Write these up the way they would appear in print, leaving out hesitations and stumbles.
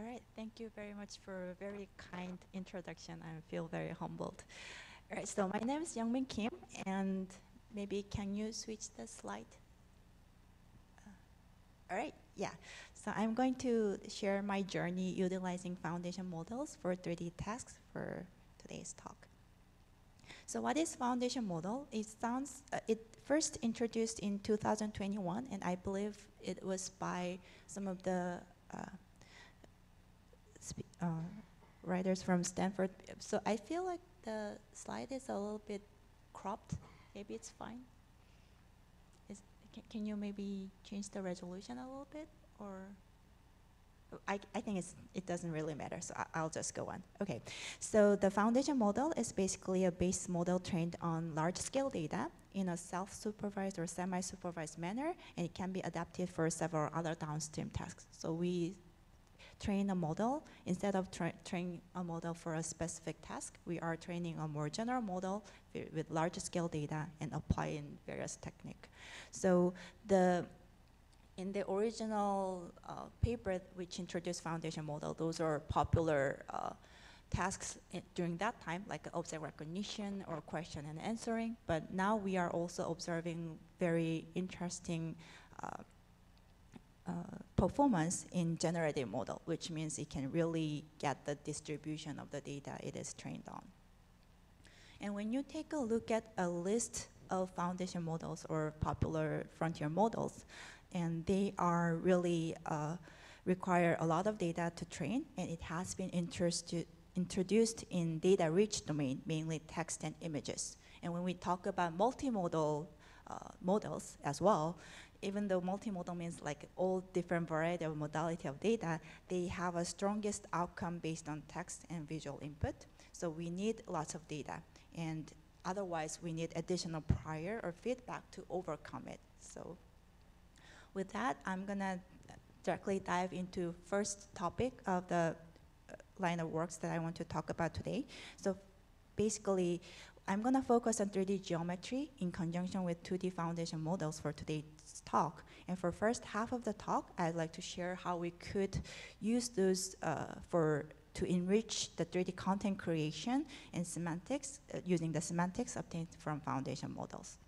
All right, thank you very much for a very kind introduction. I feel very humbled. All right, so my name is Youngmin Kim, and maybe can you switch the slide? All right, yeah. So I'm going to share my journey utilizing foundation models for 3D tasks for today's talk. So what is foundation model? It first introduced in 2021, and I believe it was by some of the writers from Stanford. So I feel like the slide is a little bit cropped. Maybe it's fine. Can you maybe change the resolution a little bit, or? I think it doesn't really matter, so I'll just go on. Okay, so the foundation model is basically a base model trained on large-scale data in a self-supervised or semi-supervised manner, and it can be adapted for several other downstream tasks. So we train a model, instead of training a model for a specific task, we are training a more general model with large scale data and applying various techniques. So in the original paper which introduced foundation model, those are popular tasks during that time, like object recognition or question and answering, but now we are also observing very interesting performance in generative model, which means it can really get the distribution of the data it is trained on. And when you take a look at a list of foundation models or popular frontier models, and they are really require a lot of data to train, and it has been introduced in data-rich domain, mainly text and images. And when we talk about multimodal models as well, even though multimodal means like all different variety of modality of data, they have a strongest outcome based on text and visual input. So we need lots of data, and otherwise we need additional prior or feedback to overcome it. So with that, I'm gonna directly dive into first topic of the line of works that I want to talk about today. So basically, I'm gonna focus on 3D geometry in conjunction with 2D foundation models for today's talk. And for first half of the talk, I'd like to share how we could use those to enrich the 3D content creation and semantics, using the semantics obtained from foundation models.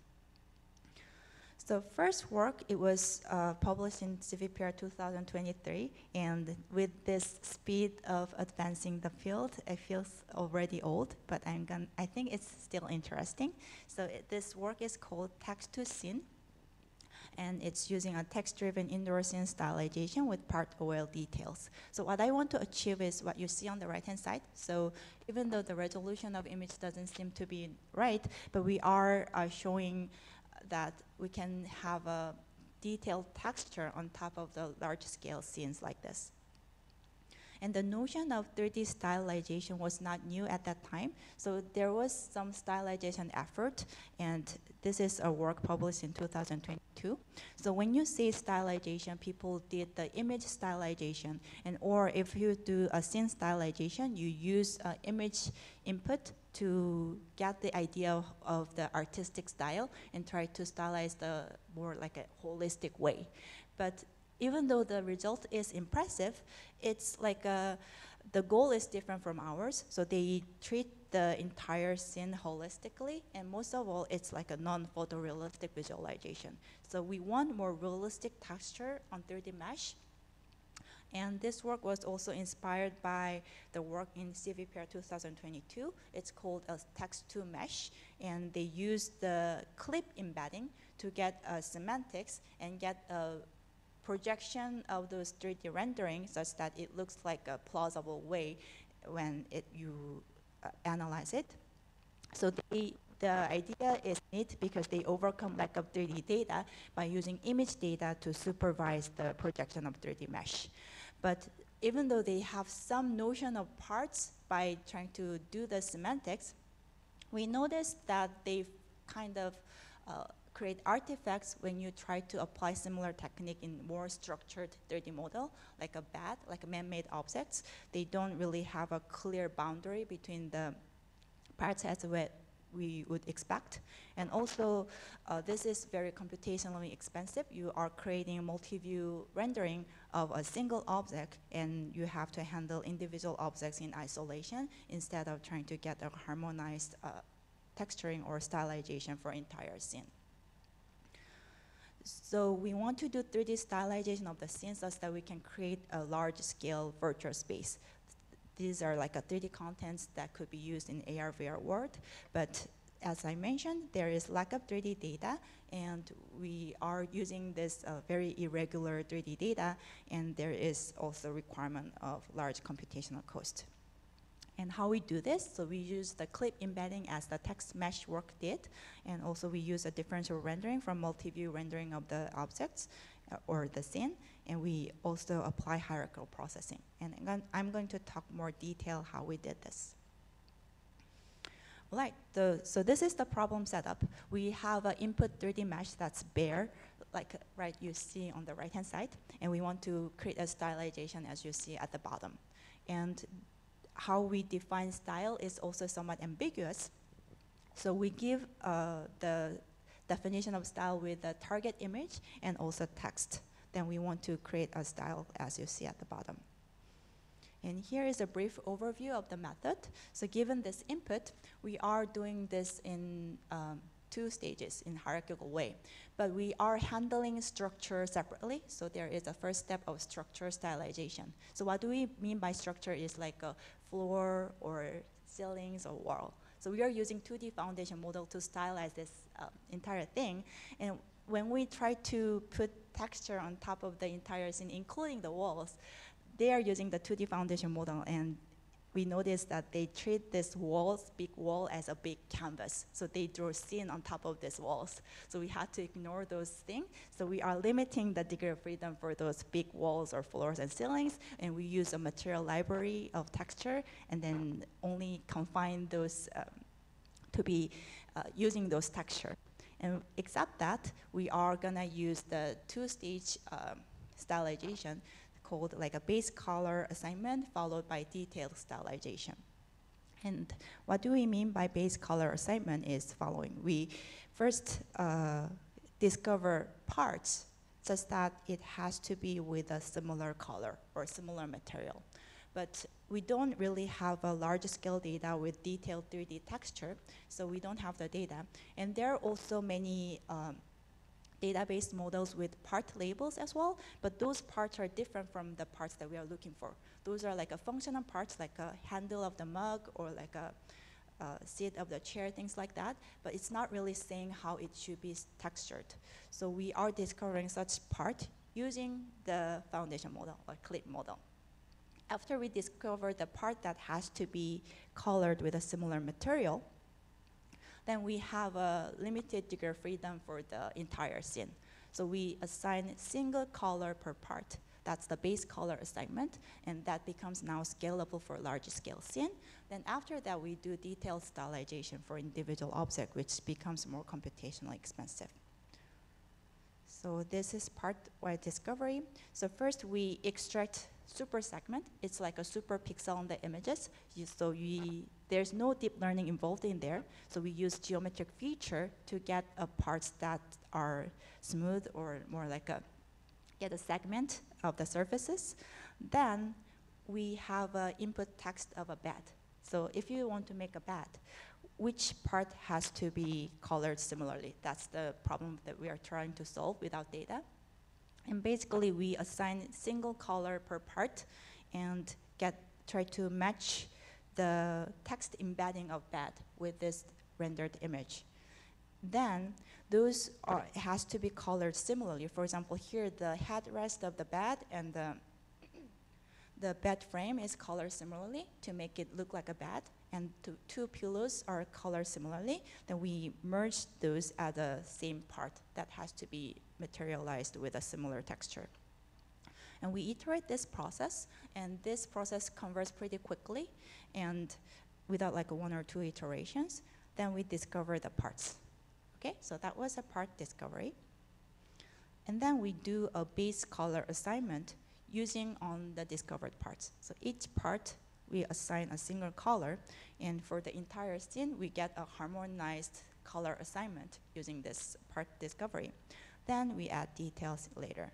So first work, it was published in CVPR 2023, and with this speed of advancing the field, it feels already old, but I think it's still interesting. So this work is called Text to Scene, and it's using a text-driven indoor scene stylization with part OL details. So what I want to achieve is what you see on the right-hand side. So even though the resolution of image doesn't seem to be right, but we are showing that we can have a detailed texture on top of the large-scale scenes like this. And the notion of 3D stylization was not new at that time. So there was some stylization effort, and this is a work published in 2022. So when you say stylization, people did the image stylization, or if you do a scene stylization, you use image input to get the idea of the artistic style and try to stylize the more like a holistic way. But even though the result is impressive, it's like the goal is different from ours. So they treat the entire scene holistically, and most of all, it's like a non-photorealistic visualization. So we want more realistic texture on 3D mesh. And this work was also inspired by the work in CVPR 2022. It's called a text to mesh, and they used the clip embedding to get semantics and get a projection of those 3D rendering such that it looks like a plausible way when you analyze it. So the idea is neat because they overcome lack of 3D data by using image data to supervise the projection of 3D mesh. But even though they have some notion of parts by trying to do the semantics, we noticed that they kind of create artifacts when you try to apply similar technique in more structured 3D model, like a bat, like man-made objects. They don't really have a clear boundary between the parts as we would expect. And also, this is very computationally expensive. You are creating multi-view rendering of a single object, and you have to handle individual objects in isolation instead of trying to get a harmonized texturing or stylization for entire scene. So we want to do 3D stylization of the scene such that we can create a large-scale virtual space. These are like a 3D contents that could be used in AR/VR world, but as I mentioned, there is lack of 3D data, and we are using this very irregular 3D data, and there is also requirement of large computational cost. And how we do this, so we use the clip embedding as the text mesh work did, and also we use a differential rendering from multi-view rendering of the objects or the scene, and we also apply hierarchical processing. And I'm going to talk more detail how we did this. All right, so this is the problem setup. We have an input 3D mesh that's bare, like right you see on the right-hand side, and we want to create a stylization as you see at the bottom. And how we define style is also somewhat ambiguous. So we give the definition of style with the target image and also text. Then we want to create a style as you see at the bottom. And here is a brief overview of the method. So given this input, we are doing this in 2 stages in hierarchical way. But we are handling structure separately. So there is a first step of structure stylization. So what do we mean by structure is like a floor or ceilings or wall. So we are using 2D foundation model to stylize this entire thing. And when we try to put texture on top of the entire scene, including the walls, they are using the 2D foundation model, and we noticed that they treat this walls, big wall, as a big canvas. So they draw scene on top of these walls. So we had to ignore those things. So we are limiting the degree of freedom for those big walls or floors and ceilings, and we use a material library of texture, and then only confine those to be using those texture. And except that, we are gonna use the 2-stage stylization called like a base color assignment followed by detailed stylization. And what do we mean by base color assignment is following. We first discover parts such that it has to be with a similar color or similar material. But we don't really have a large scale data with detailed 3D texture, so we don't have the data. And there are also many database models with part labels as well, but those parts are different from the parts that we are looking for. Those are like a functional parts, like a handle of the mug or like a seat of the chair, things like that, but it's not really saying how it should be textured. So we are discovering such part using the foundation model or clip model. After we discover the part that has to be colored with a similar material, then we have a limited degree of freedom for the entire scene. So we assign single color per part. That's the base color assignment, and that becomes now scalable for large scale scene. Then after that, we do detailed stylization for individual object, which becomes more computationally expensive. So this is part-wide discovery. So first we extract super segment. It's like a super pixel on the images. There's no deep learning involved in there. So we use geometric feature to get parts that are smooth or more like get a segment of the surfaces. Then we have an input text of a bed. So if you want to make a bed, which part has to be colored similarly? That's the problem that we are trying to solve without data. And basically, we assign single color per part and try to match the text embedding of bed with this rendered image. Then those has to be colored similarly. For example, here the headrest of the bed and the bed frame is colored similarly to make it look like a bed, and two pillows are colored similarly. Then we merge those at the same part that has to be materialized with a similar texture. And we iterate this process, and this process converts pretty quickly, and without like 1 or 2 iterations, then we discover the parts. Okay, so that was a part discovery. And then we do a base color assignment using on the discovered parts. So each part we assign a single color, and for the entire scene, we get a harmonized color assignment using this part discovery. Then we add details later.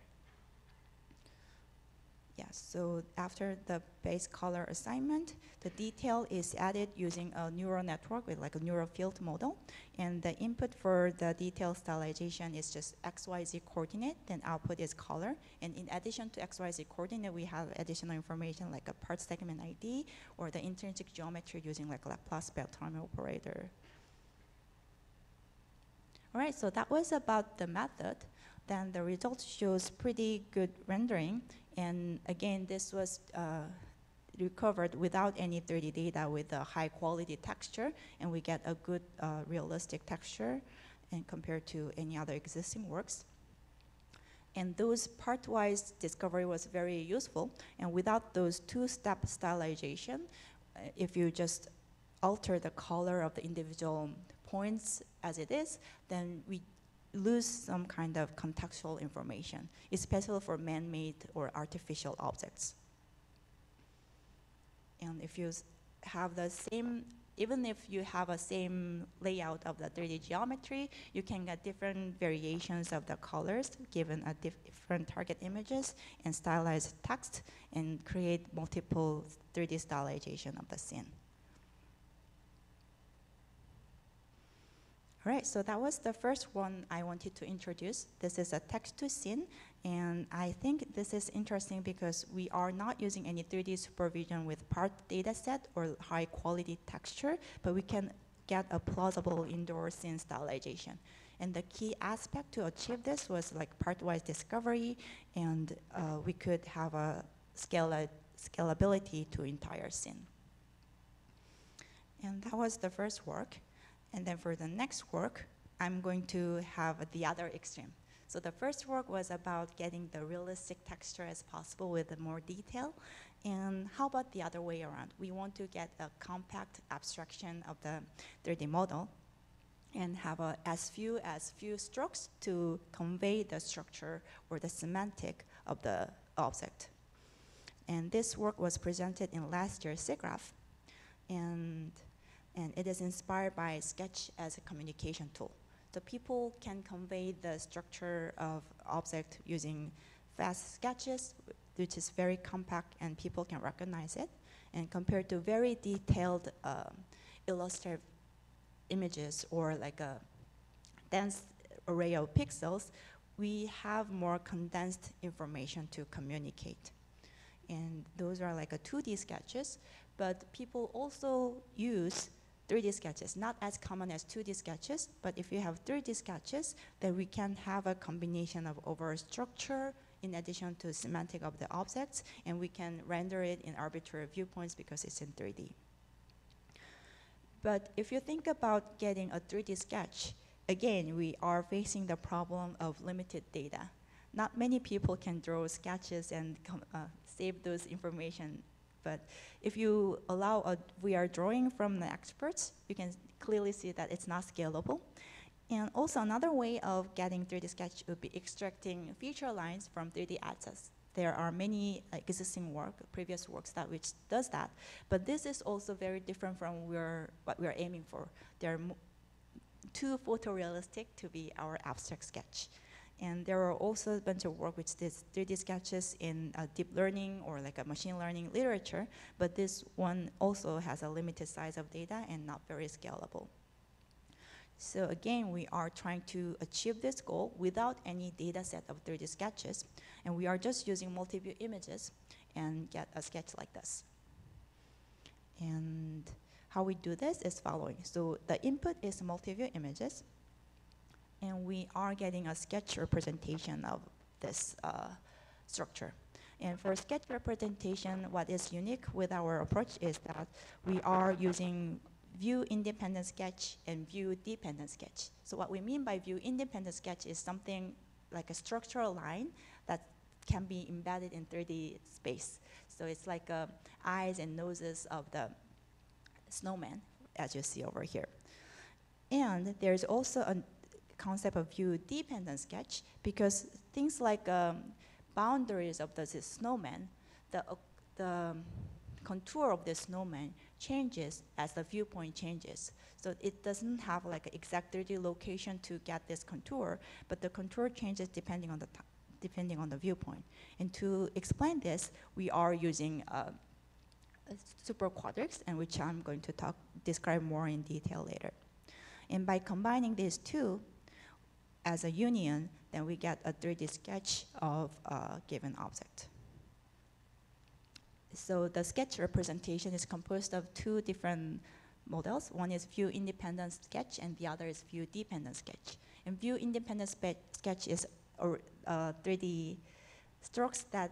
Yeah, so after the base color assignment, the detail is added using a neural network with like a neural field model. And the input for the detail stylization is just XYZ coordinate, then output is color. And in addition to XYZ coordinate, we have additional information like a part segment ID or the intrinsic geometry using like Laplace Beltrami operator. All right, so that was about the method. Then the result shows pretty good rendering. And again, this was recovered without any 3D data with a high quality texture, and we get a good realistic texture and compared to any other existing works. And those part-wise discovery was very useful. And without those two-step stylization, if you just alter the color of the individual points as it is, then we lose some kind of contextual information, especially for man-made or artificial objects. And if you have the same, even if you have a same layout of the 3D geometry, you can get different variations of the colors given a different target images and stylized text and create multiple 3D stylization of the scene. All right, so that was the first one I wanted to introduce. This is a text-to-scene, and I think this is interesting because we are not using any 3D supervision with part data set or high-quality texture, but we can get a plausible indoor scene stylization. And the key aspect to achieve this was like part-wise discovery, and we could have a scalability to entire scene. And that was the first work. And then for the next work, I'm going to have the other extreme. So the first work was about getting the realistic texture as possible with more detail. And how about the other way around? We want to get a compact abstraction of the 3D model and have as few strokes to convey the structure or the semantic of the object. And this work was presented in last year's SIGGRAPH. And it is inspired by Sketch as a communication tool. So people can convey the structure of object using fast sketches, which is very compact and people can recognize it. And compared to very detailed illustrative images or like a dense array of pixels, we have more condensed information to communicate. And those are like a 2D sketches, but people also use 3D sketches, not as common as 2D sketches, but if you have 3D sketches, then we can have a combination of overall structure in addition to semantic of the objects, and we can render it in arbitrary viewpoints because it's in 3D. But if you think about getting a 3D sketch, again, we are facing the problem of limited data. Not many people can draw sketches and save those information. But if you allow a VR drawing from the experts, you can clearly see that it's not scalable. And also another way of getting 3D sketch would be extracting feature lines from 3D assets. There are many existing previous works which does that. But this is also very different from what we are aiming for. They're too photorealistic to be our abstract sketch. And there are also a bunch of work which does 3D sketches in deep learning or like a machine learning literature, but this one also has a limited size of data and not very scalable. So again, we are trying to achieve this goal without any data set of 3D sketches, and we are just using multi-view images and get a sketch like this. And how we do this is following. So the input is multi-view images, and we are getting a sketch representation of this structure. And for sketch representation, what is unique with our approach is that we are using view-independent sketch and view-dependent sketch. So what we mean by view-independent sketch is something like a structural line that can be embedded in 3D space. So it's like eyes and noses of the snowman, as you see over here. And there's also a concept of view-dependent sketch because things like boundaries of the snowman, the contour of the snowman changes as the viewpoint changes. So it doesn't have like an exact 3D location to get this contour, but the contour changes depending on the viewpoint. And to explain this, we are using super quadrics, and which I'm going to describe more in detail later. And by combining these two as a union, then we get a 3D sketch of a given object. So the sketch representation is composed of two different models. One is view-independent sketch, and the other is view-dependent sketch. And view-independent sketch is 3D strokes that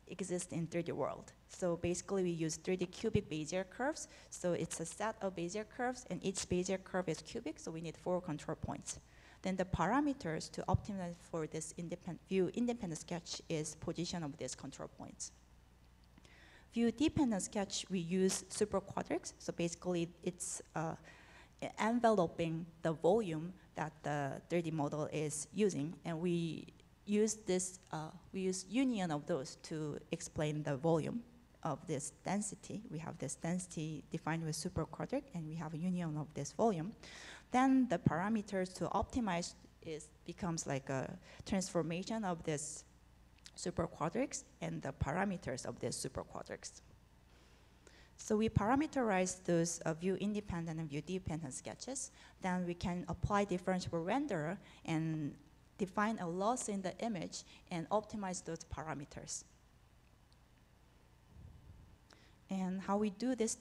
exist in 3D world. So basically, we use 3D cubic Bezier curves. So it's a set of Bezier curves, and each Bezier curve is cubic, so we need 4 control points. Then the parameters to optimize for this view-independent sketch is position of these control points. View-dependent sketch, we use super quadrics. So basically, it's enveloping the volume that the 3D model is using, and we use this. We use union of those to explain the volume of this density. We have this density defined with super quadric, and we have a union of this volume. Then the parameters to optimize becomes like a transformation of this super quadrics and the parameters of these super quadrics. So we parameterize those view-independent and view-dependent sketches. Then we can apply differentiable renderer and define a loss in the image and optimize those parameters. And how we do this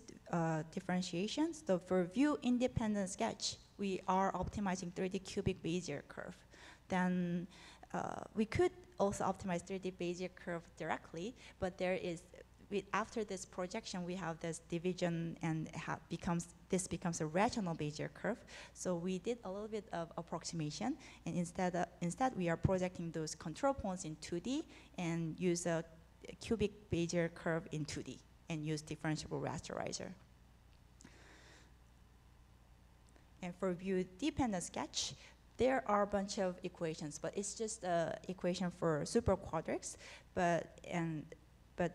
differentiation? So for view-independent sketch, we are optimizing 3D cubic Bezier curve. Then we could also optimize 3D Bezier curve directly, but after this projection, we have this division, and this becomes a rational Bezier curve. So we did a little bit of approximation, and instead we are projecting those control points in 2D and use a cubic Bezier curve in 2D and use differentiable rasterizer. And for view-dependent sketch, there are a bunch of equations, but it's just an equation for super quadrics. But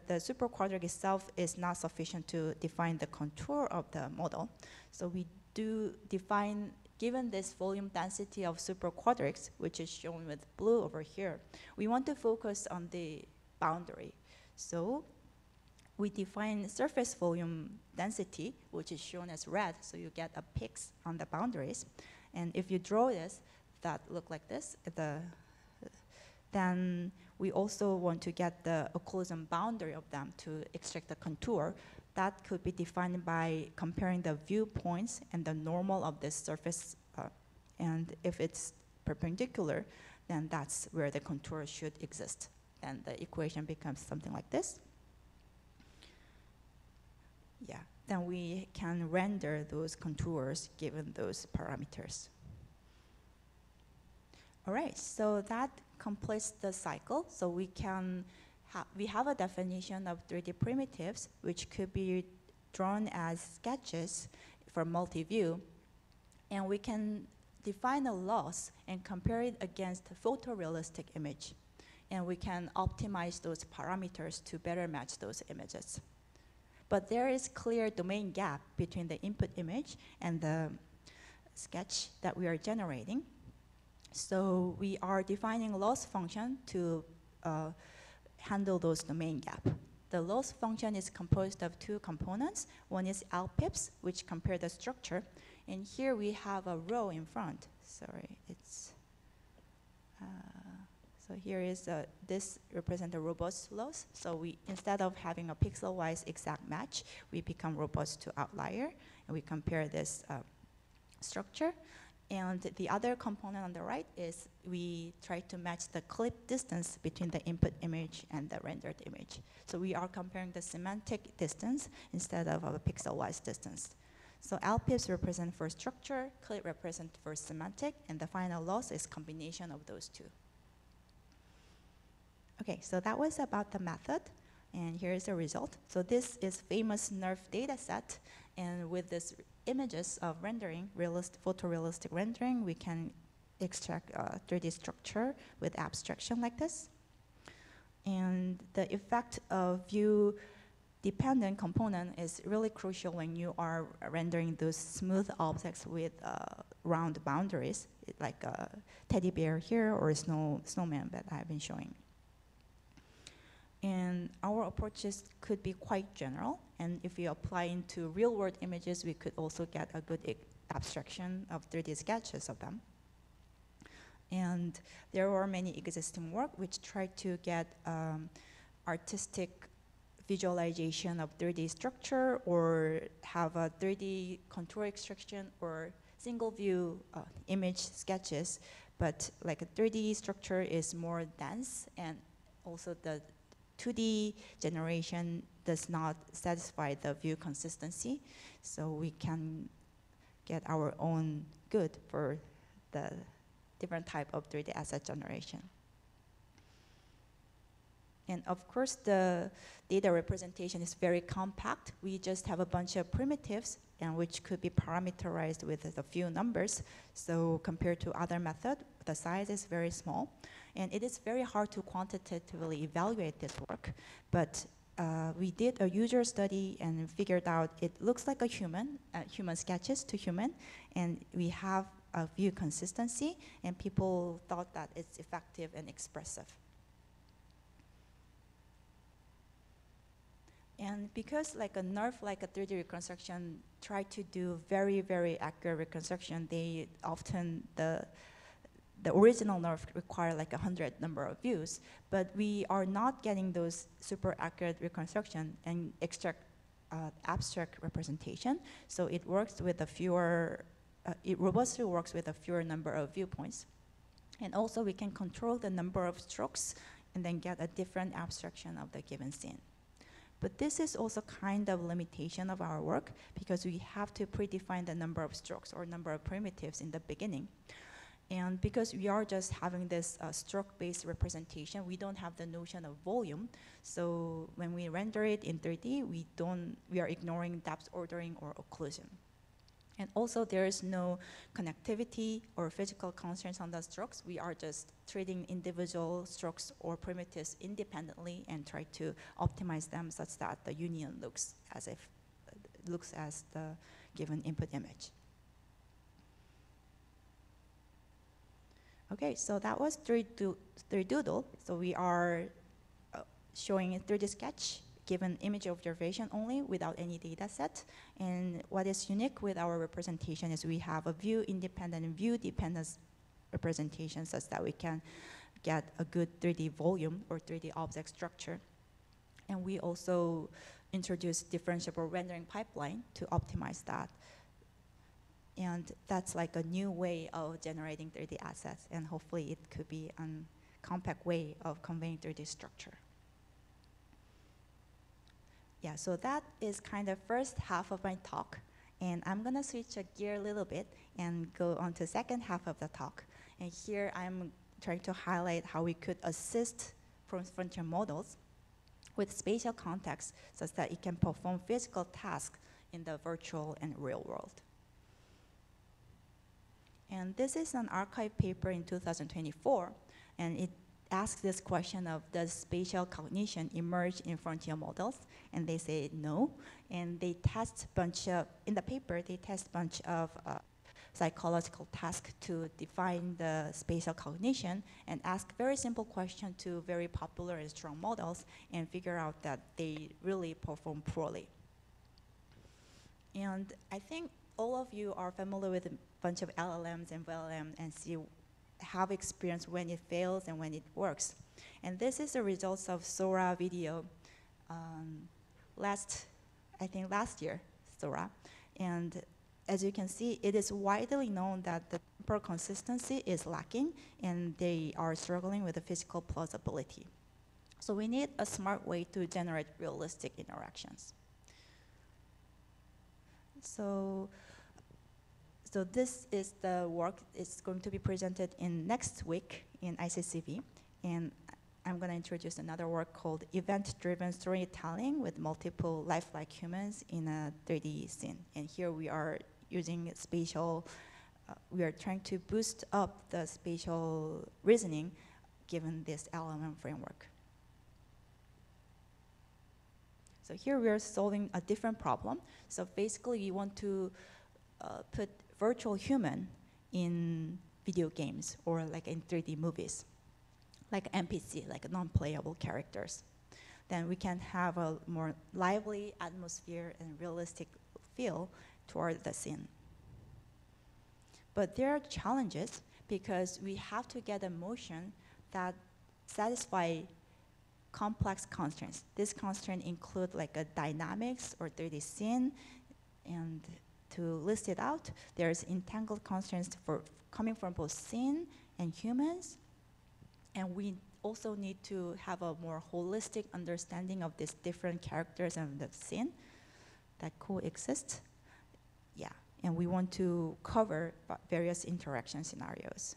the super quadric itself is not sufficient to define the contour of the model. So we do define, given this volume density of super quadrics, which is shown with blue over here, we want to focus on the boundary. So we define surface volume density, which is shown as red, so you get a peaks on the boundaries. And if you draw this, that look like this, then we also want to get the occlusion boundary of them to extract the contour. That could be defined by comparing the viewpoints and the normal of this surface. And if it's perpendicular, then that's where the contour should exist. And the equation becomes something like this. Yeah, then we can render those contours given those parameters. All right, so that completes the cycle. So we have a definition of 3D primitives, which could be drawn as sketches for multi-view. And we can define a loss and compare it against a photorealistic image. And we can optimize those parameters to better match those images. But there is clear domain gap between the input image and the sketch that we are generating. So we are defining a loss function to handle those domain gap. The loss function is composed of two components. One is lpips, which compare the structure. And here we have a row in front. Sorry, it's, so here is, this represents a robust loss. So we, instead of having a pixel-wise exact match, we become robust to outlier, and we compare this structure. And the other component on the right is we try to match the clip distance between the input image and the rendered image. So we are comparing the semantic distance instead of a pixel-wise distance. So lpips represent for structure, clip represent for semantic, and the final loss is combination of those two. Okay, so that was about the method, and here is the result. So this is famous NERF data set, and with this images of rendering, photorealistic rendering, we can extract a 3D structure with abstraction like this. And the effect of view dependent component is really crucial when you are rendering those smooth objects with round boundaries, like a teddy bear here or a snowman that I've been showing. And our approaches could be quite general, and if we apply into real-world images, we could also get a good abstraction of 3D sketches of them. And there are many existing work which try to get artistic visualization of 3D structure or have a 3D contour extraction or single view image sketches, but like a 3D structure is more dense, and also the 2D generation does not satisfy the view consistency, so we can get our own good for the different type of 3D asset generation. And of course, the data representation is very compact. We just have a bunch of primitives, and which could be parameterized with a few numbers. So compared to other methods, the size is very small. And it is very hard to quantitatively evaluate this work. But we did a user study and figured out it looks like a human sketches to human. And we have a view consistency, and people thought that it's effective and expressive. And because like a NERF, like a 3D reconstruction, try to do very, very accurate reconstruction, they often, the original NERF require like 100 number of views, but we are not getting those super accurate reconstruction and extract abstract representation. So it works with a fewer, it robustly works with a fewer number of viewpoints. And also we can control the number of strokes and then get a different abstraction of the given scene. But this is also kind of limitation of our work because we have to predefine the number of strokes or number of primitives in the beginning. And because we are just having this stroke-based representation, we don't have the notion of volume. So when we render it in 3D, we are ignoring depth ordering or occlusion. And also there is no connectivity or physical constraints on the strokes. We are just treating individual strokes or primitives independently and try to optimize them such that the union looks as if looks as the given input image. Okay, so that was 3D doodle. So we are showing a 3D sketch given image observation only without any data set. And what is unique with our representation is we have a view independent and view dependent representation such that we can get a good 3D volume or 3D object structure. And we also introduce differentiable rendering pipeline to optimize that. And that's like a new way of generating 3D assets, and hopefully it could be a compact way of conveying 3D structure. Yeah, so that is kind of first half of my talk, and I'm gonna switch a gear a little bit and go on to second half of the talk. And here I'm trying to highlight how we could assist from frontier models with spatial context such that it can perform physical tasks in the virtual and real world. And this is an archive paper in 2024, and it asks this question of, does spatial cognition emerge in frontier models? And they say no. And they test bunch of, in the paper, they test bunch of psychological tasks to define the spatial cognition and ask very simple question to very popular and strong models and figure out that they really perform poorly. And I think all of you are familiar with a bunch of LLMs and VLM and have experience when it fails and when it works. And this is the results of Sora video last year, Sora. And as you can see, it is widely known that the temporal consistency is lacking and they are struggling with the physical plausibility. So we need a smart way to generate realistic interactions. So this is the work. It's going to be presented in next week in ICCV. And I'm going to introduce another work called Event-Driven Storytelling with Multiple Lifelike Humans in a 3D Scene. And here we are using spatial, we are trying to boost up the spatial reasoning given this LLM framework. So here we are solving a different problem. So basically, we want to put virtual human in video games or like in 3D movies, like NPC, like non-playable characters. Then we can have a more lively atmosphere and realistic feel toward the scene. But there are challenges because we have to get a motion that satisfy complex constraints. These constraints include like a dynamics or 3D scene, and to list it out, there's entangled constraints coming from both scene and humans, and we also need to have a more holistic understanding of these different characters and the scene that coexist. Yeah, and we want to cover various interaction scenarios.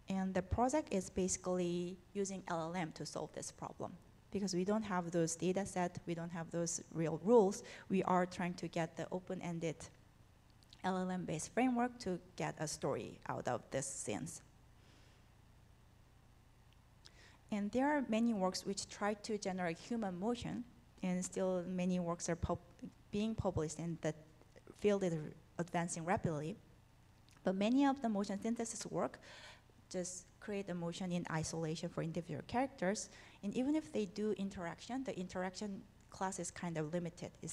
And the project is basically using LLM to solve this problem. Because we don't have those data sets, we don't have those real rules, we are trying to get the open-ended LLM-based framework to get a story out of these scenes. And there are many works which try to generate human motion, and still many works are being published, and the field is advancing rapidly. But many of the motion synthesis work just create a motion in isolation for individual characters, and even if they do interaction, the interaction class is kind of limited. It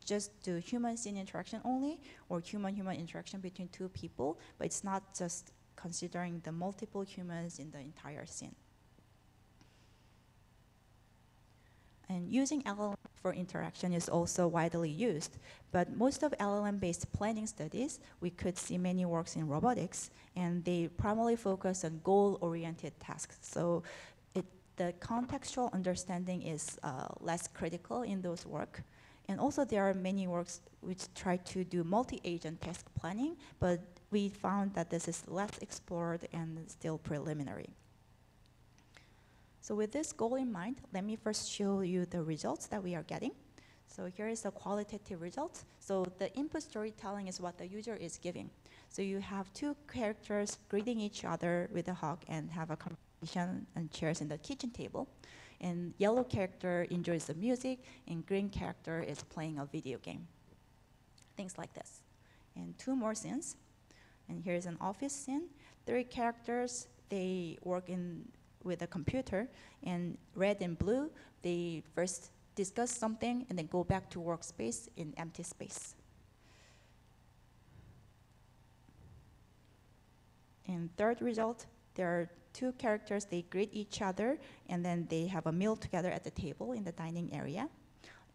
just do human-scene interaction only, or human-human interaction between two people, but it's not just considering the multiple humans in the entire scene. And using LLM for interaction is also widely used, but most of LLM-based planning studies, we could see many works in robotics, and they primarily focus on goal-oriented tasks. So the contextual understanding is less critical in those work. And also there are many works which try to do multi-agent task planning, but we found that this is less explored and still preliminary. So with this goal in mind, let me first show you the results that we are getting. So here is the qualitative result. So the input storytelling is what the user is giving. So you have two characters greeting each other with a hug and have a conversation and chairs in the kitchen table. And yellow character enjoys the music, and green character is playing a video game. Things like this. And two more scenes. And here's an office scene. 3 characters, they work with a computer, and red and blue, they first discuss something and then go back to workspace in empty space. And third result, there are 2 characters, they greet each other, and then they have a meal together at the table in the dining area.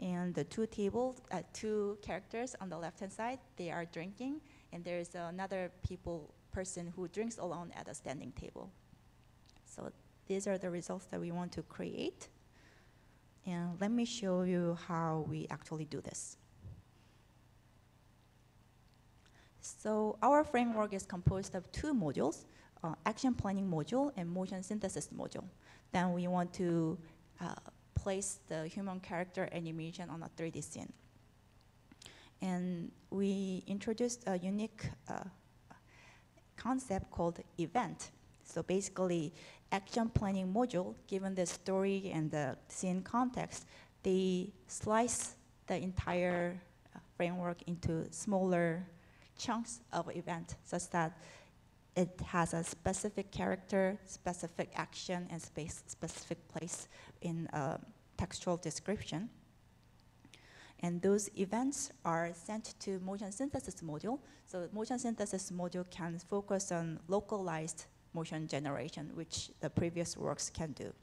And the 2 characters on the left-hand side, they are drinking, and there's another person who drinks alone at a standing table. So these are the results that we want to create. And let me show you how we actually do this. So our framework is composed of 2 modules, action planning module and motion synthesis module. Then we want to place the human character animation on a 3D scene. And we introduced a unique concept called event. So basically, action planning module, given the story and the scene context, they slice the entire framework into smaller chunks of event such that it has a specific character, specific action, and specific place in a textual description. And those events are sent to motion synthesis module. So motion synthesis module can focus on localized motion generation, which the previous works can do.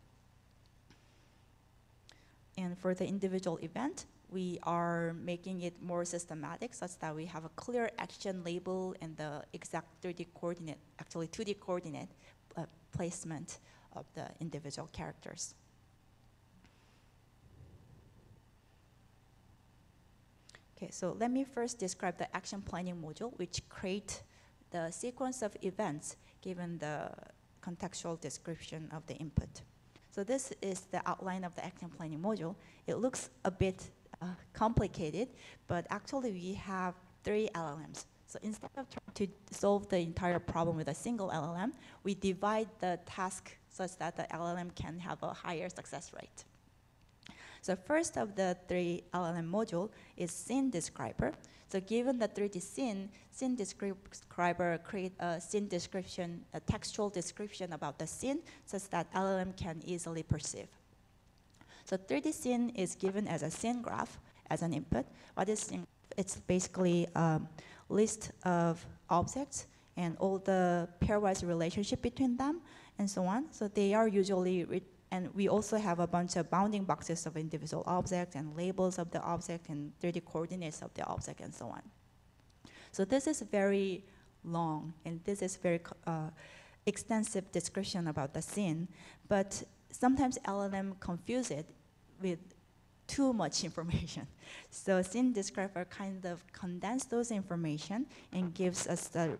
And for the individual event, we are making it more systematic such that we have a clear action label and the exact 3D coordinate, actually 2D coordinate placement of the individual characters. Okay, so let me first describe the action planning module, which create the sequence of events given the contextual description of the input. So this is the outline of the action planning module. It looks a bit complicated, but actually we have 3 LLMs. So instead of trying to solve the entire problem with a single LLM, we divide the task such that the LLM can have a higher success rate. So first of the 3 LLM module is scene describer. So given the 3D scene describer create a scene description, a textual description about the scene such that LLM can easily perceive. So 3D scene is given as a scene graph as an input. What is scene? It's basically a list of objects and all the pairwise relationship between them and so on. So they are usually, and we also have a bunch of bounding boxes of individual objects and labels of the object and 3D coordinates of the object and so on. So this is very long, and this is very extensive description about the scene, but sometimes LLM confuse it with too much information. So scene describer kind of condense those information and gives us the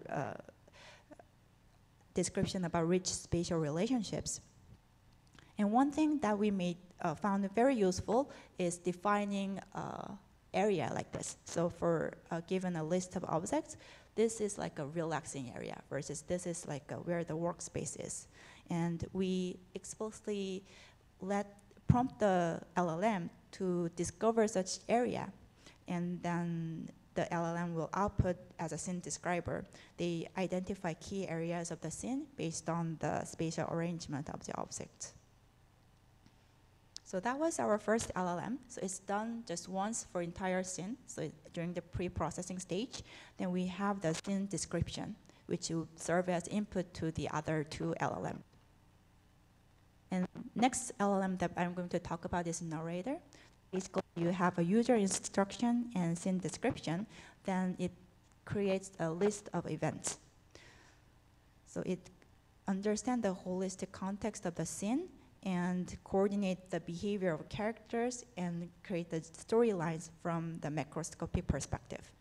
description about rich spatial relationships. And one thing that we found very useful is defining area like this. So for given a list of objects, this is like a relaxing area versus this is like where the workspace is. And we explicitly prompt the LLM to discover such area, and then the LLM will output as a scene describer. They identify key areas of the scene based on the spatial arrangement of the object. So that was our first LLM. So it's done just once for entire scene. So during the pre-processing stage, then we have the scene description, which will serve as input to the other 2 LLM. And next LLM that I'm going to talk about is narrator. Basically, you have a user instruction and scene description, then it creates a list of events. So it understands the holistic context of the scene and coordinate the behavior of characters and create the storylines from the macroscopic perspective.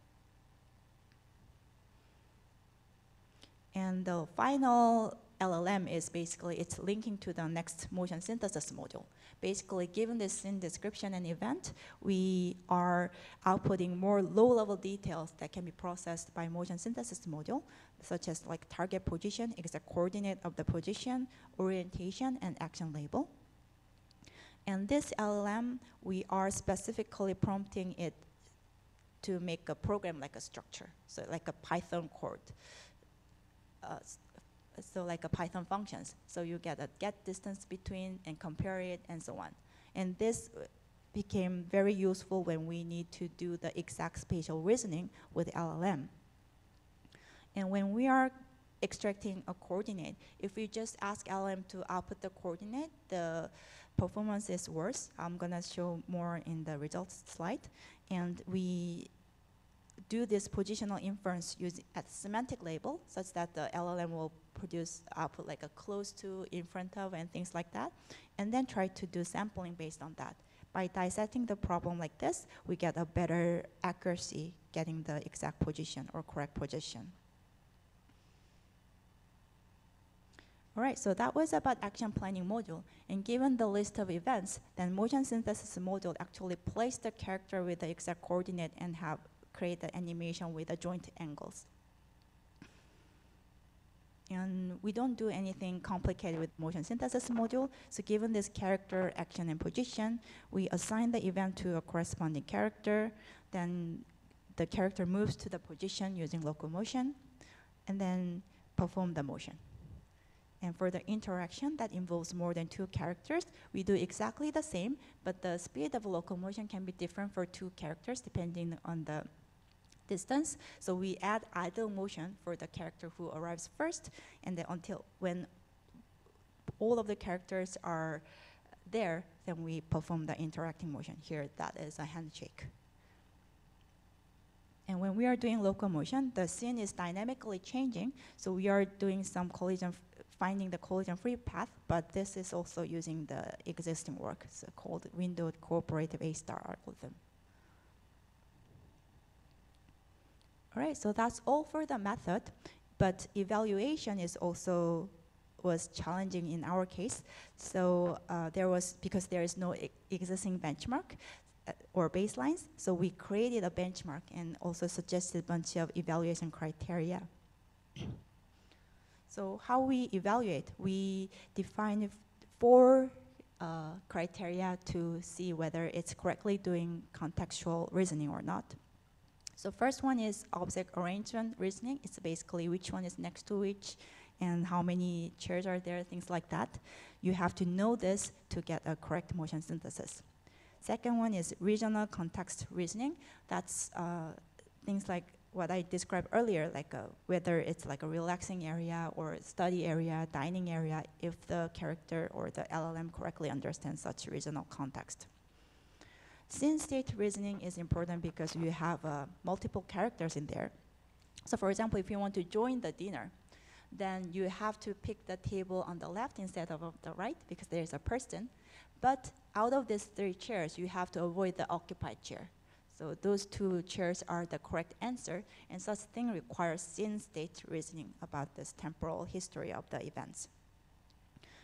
And the final LLM is basically, it's linking to the next motion synthesis module. Basically, given this scene description and event, we are outputting more low-level details that can be processed by motion synthesis module, such as like target position, exact coordinate of the position, orientation, and action label. And this LLM, we are specifically prompting it to make a program like a structure, so like a Python code. So like a Python functions. So you get a get distance between and compare it and so on. And this became very useful when we need to do the exact spatial reasoning with LLM. And when we are extracting a coordinate, if we just ask LLM to output the coordinate, the performance is worse. I'm gonna show more in the results slide. And we do this positional inference using at semantic label such that the LLM will produce output like a close to, in front of, and things like that, and then try to do sampling based on that. By dissecting the problem like this, we get a better accuracy getting the exact position or correct position. All right, so that was about action planning module. And given the list of events, then motion synthesis module actually place the character with the exact coordinate and create the animation with the joint angles. And we don't do anything complicated with motion synthesis module. So given this character, action, and position, we assign the event to a corresponding character. Then the character moves to the position using locomotion, and then perform the motion. And for the interaction that involves more than 2 characters, we do exactly the same, but the speed of locomotion can be different for 2 characters depending on the distance. So we add idle motion for the character who arrives first, and then until when all of the characters are there, then we perform the interacting motion. Here, that is a handshake. And when we are doing locomotion, the scene is dynamically changing, so we are doing some finding the collision-free path, but this is also using the existing work, so called windowed cooperative A-star algorithm. All right, so that's all for the method, but evaluation was challenging in our case. So because there is no existing benchmark or baselines, so we created a benchmark and also suggested a bunch of evaluation criteria. So how we evaluate, we define 4 criteria to see whether it's correctly doing contextual reasoning or not. So first one is object arrangement reasoning. It's basically which one is next to which and how many chairs are there, things like that. You have to know this to get a correct motion synthesis. Second one is regional context reasoning. That's things like what I described earlier, like whether it's like a relaxing area or study area, dining area, if the character or the LLM correctly understands such regional context. Scene state reasoning is important because you have multiple characters in there. So for example, if you want to join the dinner, then you have to pick the table on the left instead of the right because there's a person. But out of these 3 chairs, you have to avoid the occupied chair. So those 2 chairs are the correct answer, and such thing requires scene state reasoning about this temporal history of the events.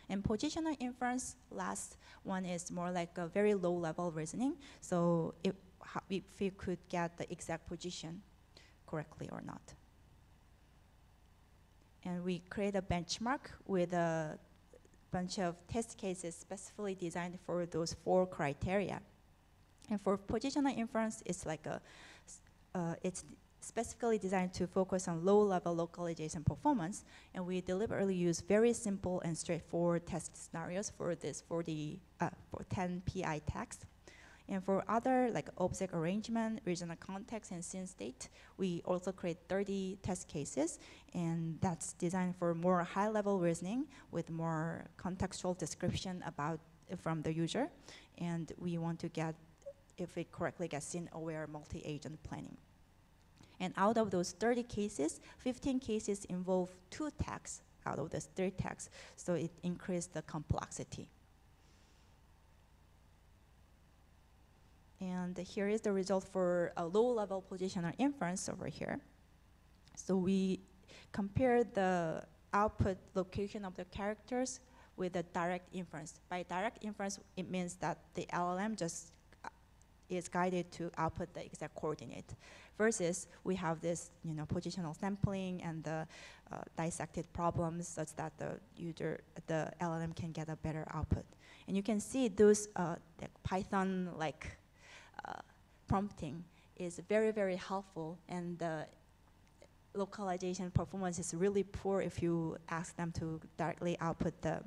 And positional inference, last one is more like a very low-level reasoning. So if you could get the exact position correctly or not. And we create a benchmark with a bunch of test cases specifically designed for those 4 criteria. And for positional inference, it's like it's specifically designed to focus on low-level localization performance, and we deliberately use very simple and straightforward test scenarios for this for 10 PI text. And for other like object arrangement, regional context, and scene state, we also create 30 test cases, and that's designed for more high-level reasoning with more contextual description about from the user, and we want to get if it correctly gets scene-aware multi-agent planning. And out of those 30 cases, 15 cases involve 2 tags out of the 3 tags, so it increased the complexity. And here is the result for a low-level positional inference over here. So we compare the output location of the characters with a direct inference. By direct inference, it means that the LLM just is guided to output the exact coordinate, versus we have this, positional sampling and the dissected problems such that the LLM can get a better output. And you can see those Python-like prompting is very, very helpful, and the localization performance is really poor if you ask them to directly output the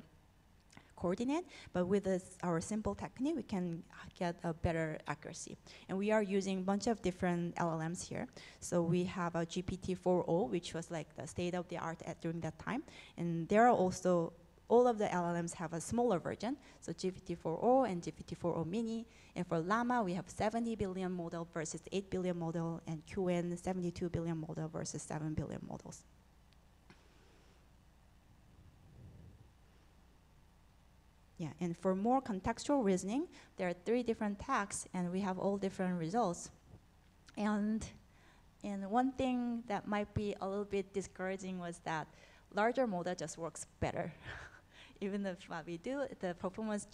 coordinate, but with our simple technique, we can get a better accuracy. And we are using a bunch of different LLMs here. So we have a GPT-4o, which was like the state of the art during that time. And there are also, all of the LLMs have a smaller version. So GPT-4o and GPT-4o mini. And for Llama, we have 70 billion model versus 8 billion model, and QN 72 billion model versus 7 billion models. Yeah, and for more contextual reasoning, there are 3 different tags, and we have all different results. And one thing that might be a little bit discouraging was that larger model just works better. Even if what we do, the performance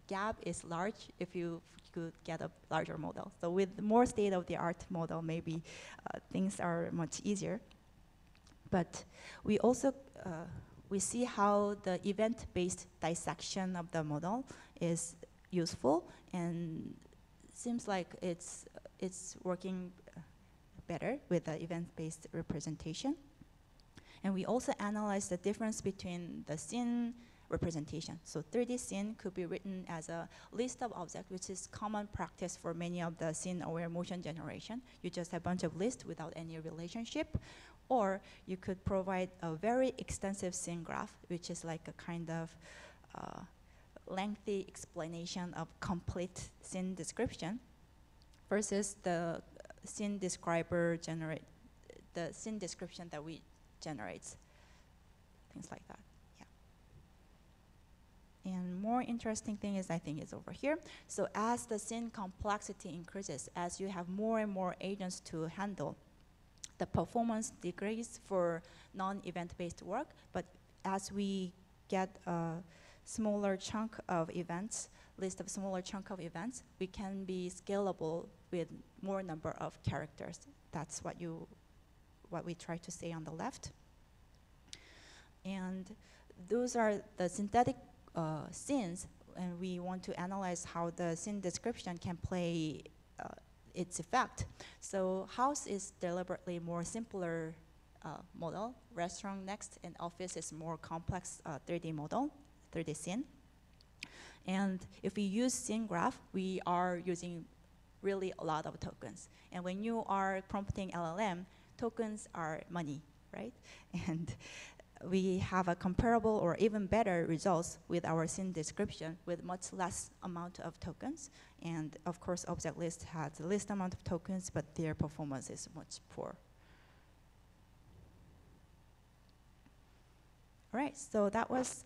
gap is large if you could get a larger model. So with more state-of-the-art model, maybe things are much easier. But we also we see how the event-based dissection of the model is useful, and seems like it's working better with the event-based representation. And we also analyze the difference between the scene representation. So 3D scene could be written as a list of objects, which is common practice for many of the scene-aware motion generation. You just have a bunch of lists without any relationship. Or you could provide a very extensive scene graph, which is like a kind of lengthy explanation of complete scene description, versus the scene describer the scene description that we generate, things like that. Yeah. And more interesting thing is, I think, is over here. So as the scene complexity increases, as you have more and more agents to handle, the performance decreases for non-event-based work, but as we get a smaller chunk of events, list of smaller chunk of events, we can be scalable with more number of characters. That's what we try to say on the left. And those are the synthetic scenes and we want to analyze how the scene description can play its effect. So house is deliberately more simpler model, restaurant next, and office is more complex 3D model, 3D scene. And if we use scene graph, we are using really a lot of tokens. And when you are prompting LLM, tokens are money, right? And we have a comparable or even better results with our scene description with much less amount of tokens. And of course, object list has the least amount of tokens, but their performance is much poor. All right, so that was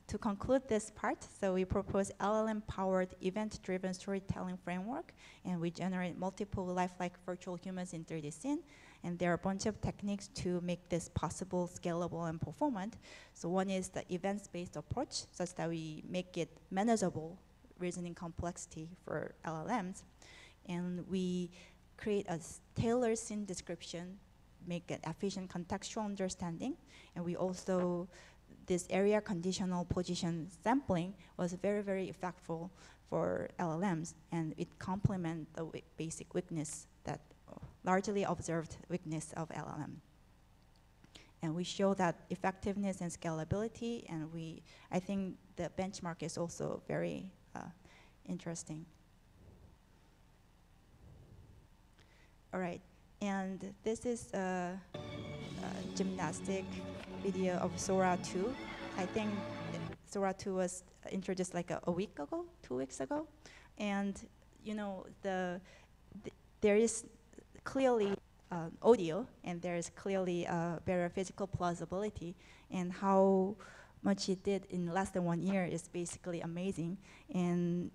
to conclude this part. So we propose LLM-powered event-driven storytelling framework, and we generate multiple lifelike virtual humans in 3D scene. And there are a bunch of techniques to make this possible, scalable, and performant. So one is the events-based approach, such that we make it manageable reasoning complexity for LLMs. And we create a tailored scene description, make an efficient contextual understanding. And we also, this area conditional position sampling was very, very effective for LLMs, and it complements the basic weakness that largely observed weakness of LLM. And we show that effectiveness and scalability, and I think the benchmark is also very interesting. All right, and this is a gymnastic video of Sora 2. I think Sora 2 was introduced like a week ago, 2 weeks ago. And you know, there is clearly audio, and there is clearly better physical plausibility, and how much it did in less than 1 year is basically amazing. And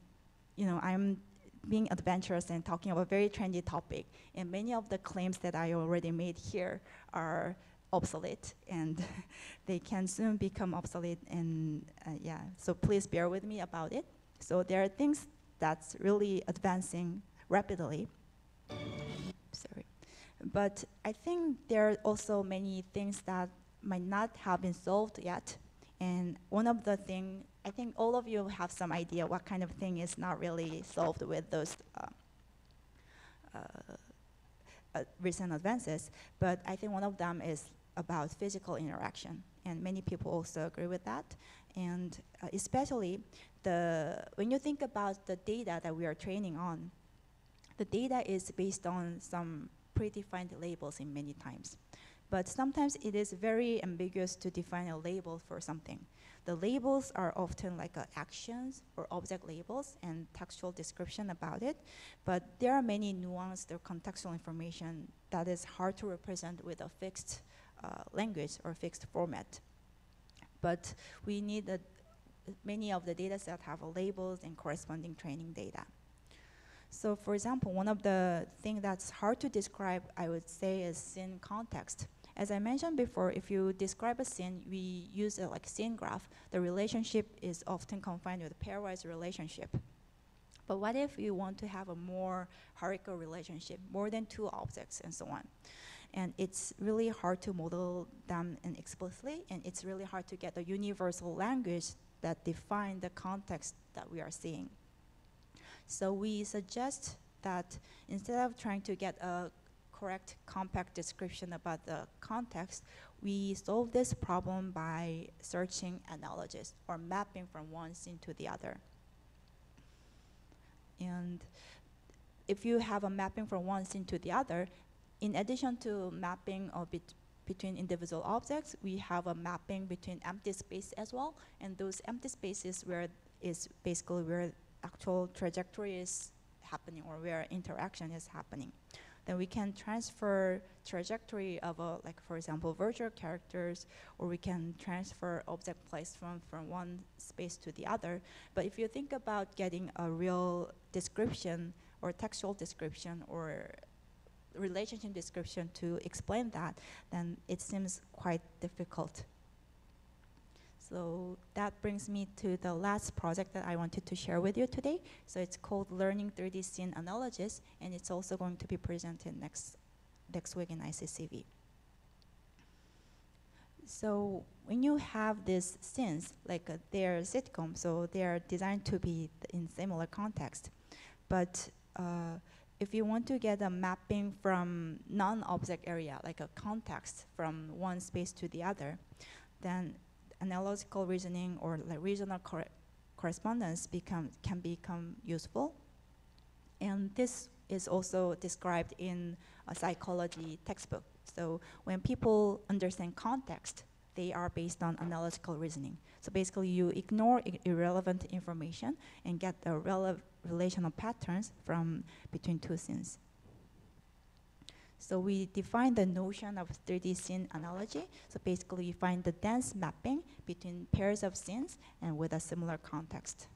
you know, I'm being adventurous and talking about a very trendy topic, and many of the claims that I already made here are obsolete, and they can soon become obsolete, and yeah, so please bear with me about it. So there are things that's really advancing rapidly. Sorry. But I think there are also many things that might not have been solved yet. And one of the things, I think all of you have some idea what kind of thing is not really solved with those recent advances. But I think one of them is about physical interaction. And many people also agree with that. And especially when you think about the data that we are training on, the data is based on some predefined labels in many times. But sometimes it is very ambiguous to define a label for something. The labels are often like actions or object labels and textual description about it. But there are many nuanced or contextual information that is hard to represent with a fixed language or fixed format. But we need many of the data sets have labels and corresponding training data. So for example, one of the things that's hard to describe, I would say, is scene context. As I mentioned before, if you describe a scene, we use a scene graph. The relationship is often confined with a pairwise relationship. But what if you want to have a more hierarchical relationship, more than 2 objects and so on? And it's really hard to model them explicitly, and it's really hard to get a universal language that defines the context that we are seeing. So we suggest that instead of trying to get a correct, compact description about the context, we solve this problem by searching analogies or mapping from one scene to the other. And if you have a mapping from one scene to the other, in addition to mapping between individual objects, we have a mapping between empty space as well. And those empty spaces is basically where actual trajectory is happening or where interaction is happening. Then we can transfer trajectory of, for example, virtual characters, or we can transfer object placement from one space to the other. But if you think about getting a real description or textual description or relationship description to explain that, then it seems quite difficult. So that brings me to the last project that I wanted to share with you today. So it's called Learning 3D Scene Analogies, and it's also going to be presented next week in ICCV. So when you have these scenes, like they're sitcom, so they're designed to be in similar context. But if you want to get a mapping from non-object area, like a context from one space to the other, then analogical reasoning or like regional correspondence can become useful. And this is also described in a psychology textbook. So when people understand context, they are based on analogical reasoning. So basically you ignore irrelevant information and get the relational patterns from between two scenes. So we define the notion of 3D scene analogy. So basically we find the dense mapping between pairs of scenes and with a similar context.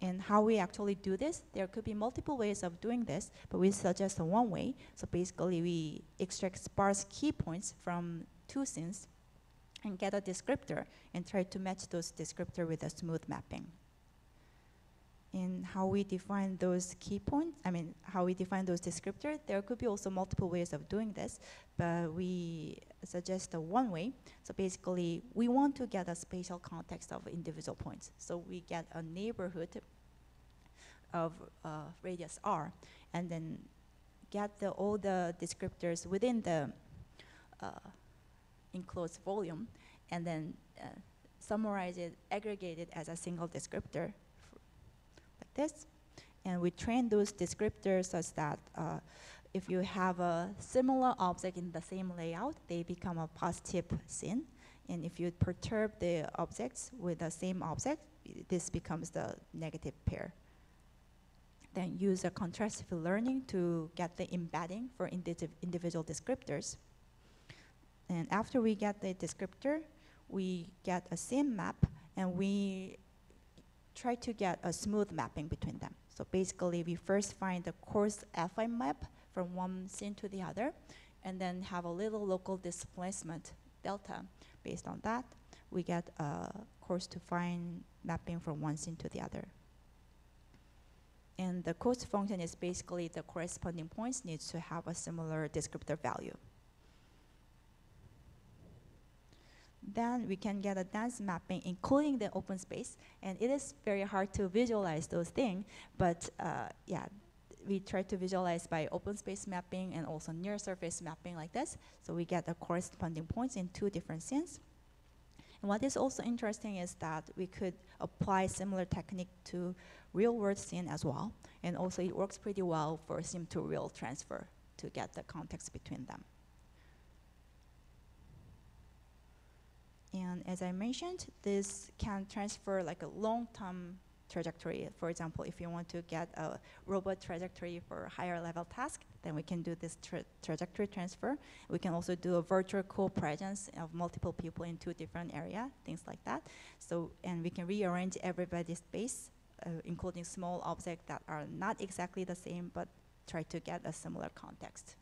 And how we actually do this, there could be multiple ways of doing this, but we suggest one way. So basically we extract sparse key points from two scenes and get a descriptor and try to match those descriptors with a smooth mapping. And how we define those key points, how we define those descriptors, there could be also multiple ways of doing this, but we suggest one way. So basically, we want to get a spatial context of individual points. So we get a neighborhood of radius r, and then get all the descriptors within the enclosed volume, and then summarize it, aggregate it as a single descriptor, like this. And we train those descriptors such that if you have a similar object in the same layout, they become a positive scene. And if you perturb the objects with the same object, this becomes the negative pair. Then use a contrastive learning to get the embedding for individual descriptors. And after we get the descriptor, we get a scene map, and we try to get a smooth mapping between them. So basically, we first find the coarse affine map from one scene to the other, and then have a little local displacement delta. Based on that, we get a coarse to fine mapping from one scene to the other. And the coarse function is basically the corresponding points needs to have a similar descriptor value. Then we can get a dense mapping, including the open space. And it is very hard to visualize those things, but yeah, we try to visualize by open space mapping and also near surface mapping like this. So we get the corresponding points in two different scenes. And what is also interesting is that we could apply similar technique to real world scene as well. And also it works pretty well for sim to real transfer to get the context between them. And as I mentioned, this can transfer like a long-term trajectory. For example, if you want to get a robot trajectory for higher level task, then we can do this trajectory transfer. We can also do a virtual co-presence of multiple people in two different areas, things like that. So, and we can rearrange everybody's space, including small objects that are not exactly the same, but try to get a similar context.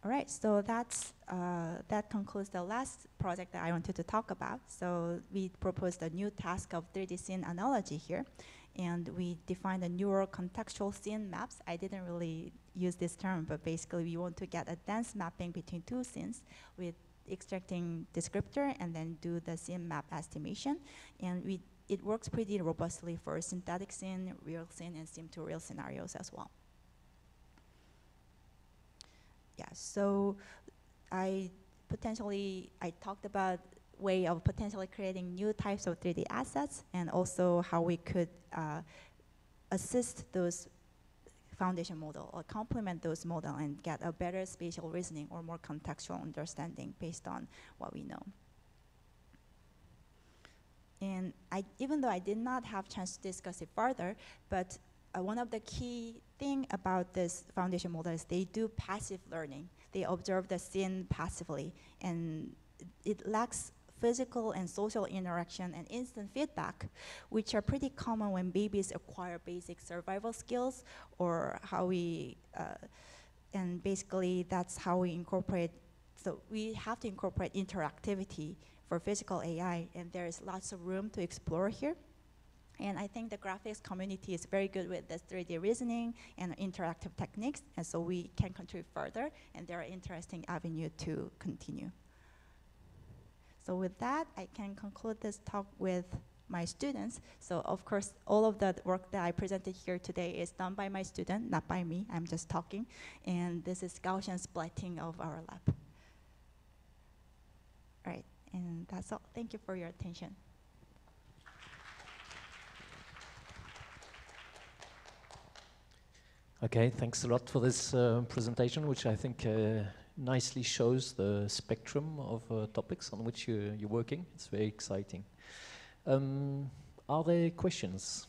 All right, so that concludes the last project that I wanted to talk about. So we proposed a new task of 3D scene analogy here, and we defined a neural contextual scene maps. I didn't really use this term, but basically we want to get a dense mapping between two scenes with extracting descriptor and then do the scene map estimation. And it works pretty robustly for synthetic scene, real scene, and sim to real scenarios as well. Yeah, so I talked about way of potentially creating new types of 3D assets, and also how we could assist those foundation model or complement those model and get a better spatial reasoning or more contextual understanding based on what we know. And even though I did not have chance to discuss it further, but one of the key thing about this foundation model is they do passive learning. They observe the scene passively, and it lacks physical and social interaction and instant feedback, which are pretty common when babies acquire basic survival skills, or how we, and basically that's how we incorporate, so we have to incorporate interactivity for physical AI, and there is lots of room to explore here. And I think the graphics community is very good with this 3D reasoning and interactive techniques, and so we can contribute further, and there are interesting avenues to continue. So with that, I can conclude this talk with my students. So of course, all of the work that I presented here today is done by my student, not by me. I'm just talking. And this is Gaussian splatting of our lab. All right, and that's all. Thank you for your attention. Okay, thanks a lot for this presentation, which I think nicely shows the spectrum of topics on which you're working. It's very exciting. Are there questions?